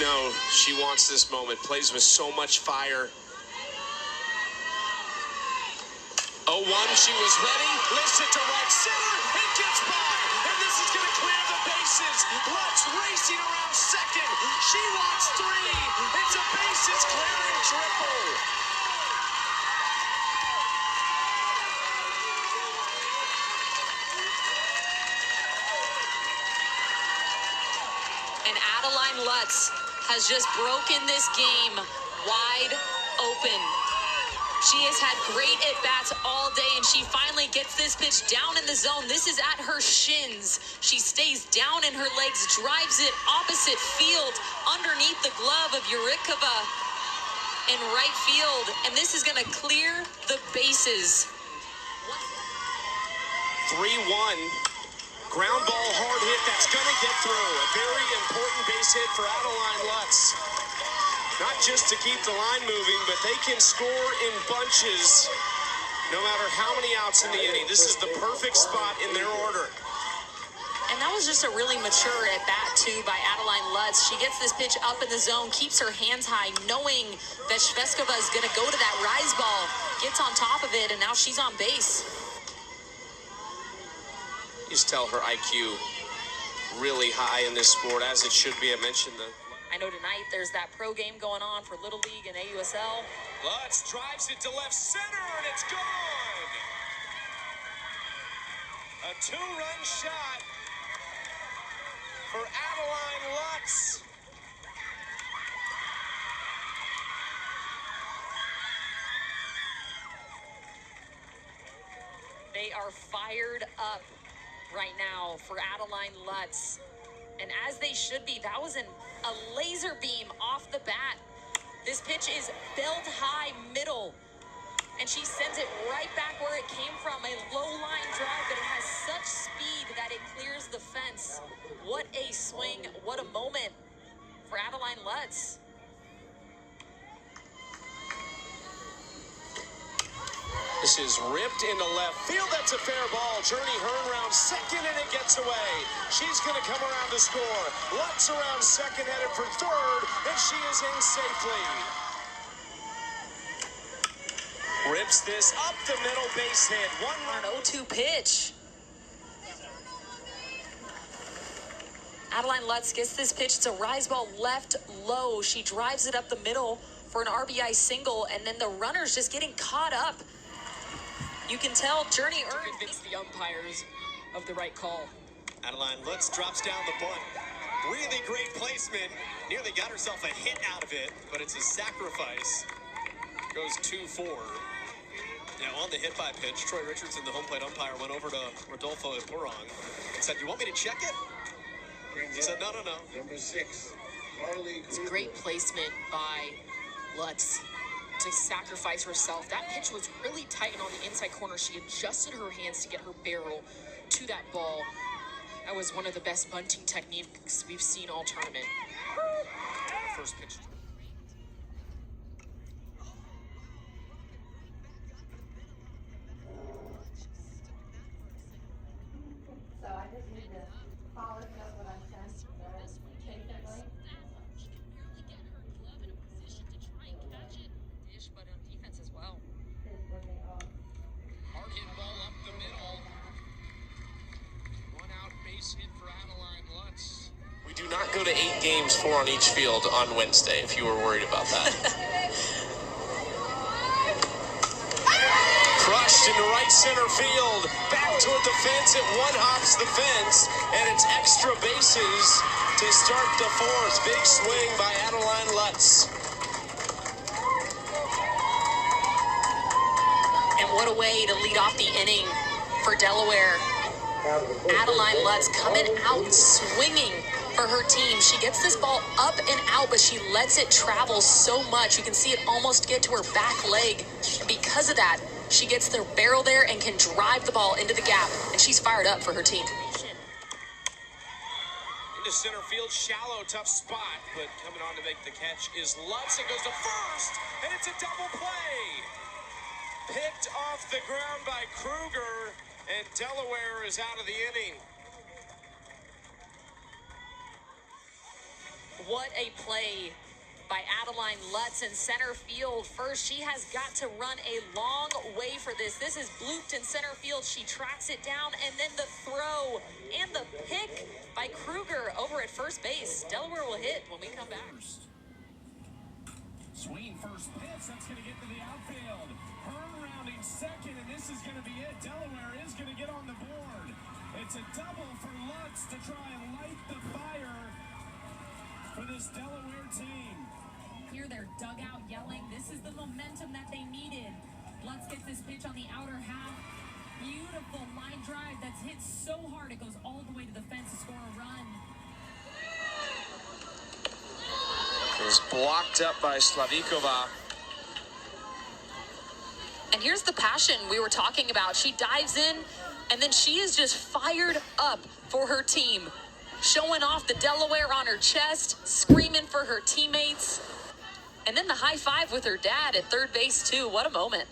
know she wants this moment. Plays with so much fire. 0-1, she was ready. Lifts it to right center. It gets by. And this is going to clear the bases. Lutz racing around second. She wants 3. It's a bases clearing triple. And Adeline Lutz has just broken this game wide open. She has had great at-bats all day, and she finally gets this pitch down in the zone. This is at her shins. She stays down in her legs, drives it opposite field, underneath the glove of Yurikova in right field, and this is going to clear the bases. 3-1. Ground ball, hard hit, that's going to get through. A very important base hit for Adeline Lutz. Not just to keep the line moving, but they can score in bunches no matter how many outs in the inning. This is the perfect spot in their order. And that was just a really mature at-bat, too, by Adeline Lutz. She gets this pitch up in the zone, keeps her hands high, knowing that Shveskova is going to go to that rise ball, gets on top of it, and now she's on base. You just tell her IQ really high in this sport, as it should be. I mentioned the... I know tonight there's that pro game going on for Little League and AUSL. Lutz drives it to left center, and it's gone. A 2-run shot for Adeline Lutz. They are fired up right now for Adeline Lutz. And as they should be, that was a laser beam off the bat. This pitch is belt high middle, and she sends it right back where it came from, a low line drive, but it has such speed that it clears the fence. What a swing, what a moment for Adeline Lutz. This is ripped into left field. That's a fair ball. Journey Hearn round second, and it gets away. She's going to come around to score. Lutz around second, headed for third, and she is in safely. Rips this up the middle, base hit. 1-run. An 0-2 pitch. Adeline Lutz gets this pitch. It's a rise ball left low. She drives it up the middle for an RBI single, and then the runner's just getting caught up. You can tell Journey Hearn convince the umpires of the right call. Adeline Lutz drops down the bunt. Really great placement. Nearly got herself a hit out of it, but it's a sacrifice. Goes 2-4. Now on the hit by pitch, Troy Richardson, the home plate umpire, went over to Rodolfo Ipurong and said, "You want me to check it?" He said, "No. Number 6, Carly. It's a great placement by Lutz to sacrifice herself. That pitch was really tight and on the inside corner. She adjusted her hands to get her barrel to that ball. That was one of the best bunting techniques we've seen all tournament. First pitch. So I just need to polish up what I sent. Basically. Hard hit ball up the middle. 1 out base hit for Adeline Lutz. We do not go to 8 games, 4 on each field on Wednesday, if you were worried about that. Crushed into right center field. Back toward the fence. It one-hops the fence, and it's extra bases to start the 4th. Big swing by Adeline Lutz. And what a way to lead off the inning for Delaware. Adeline Lutz coming out swinging for her team. She gets this ball up and out, but she lets it travel so much. You can see it almost get to her back leg. And because of that, she gets the barrel there and can drive the ball into the gap. And she's fired up for her team. Into center field, shallow, tough spot, but coming on to make the catch is Lutz. It goes to first, and it's a double play. Picked off the ground by Kruger, and Delaware is out of the inning. what a play by Adeline Lutz in center field. First, she has got to run a long way for this. This is blooped in center field. She tracks it down, and then the throw and the pick by Kruger over at first base. Delaware will hit when we come back. Swing first pitch, that's going to get to the outfield. Hearn rounding second, and this is going to be it. Delaware is going to get on the board. It's a double for Lutz to try and light the fire for this Delaware team. Hear their dugout yelling. This is the momentum that they needed. Lutz gets this pitch on the outer half. Beautiful line drive that's hit so hard it goes all the way to the fence to score a run. It was blocked up by Slavikova. And here's the passion we were talking about. She dives in, and then she is just fired up for her team. Showing off the Delaware on her chest, screaming for her teammates. And then the high five with her dad at third base, too. What a moment.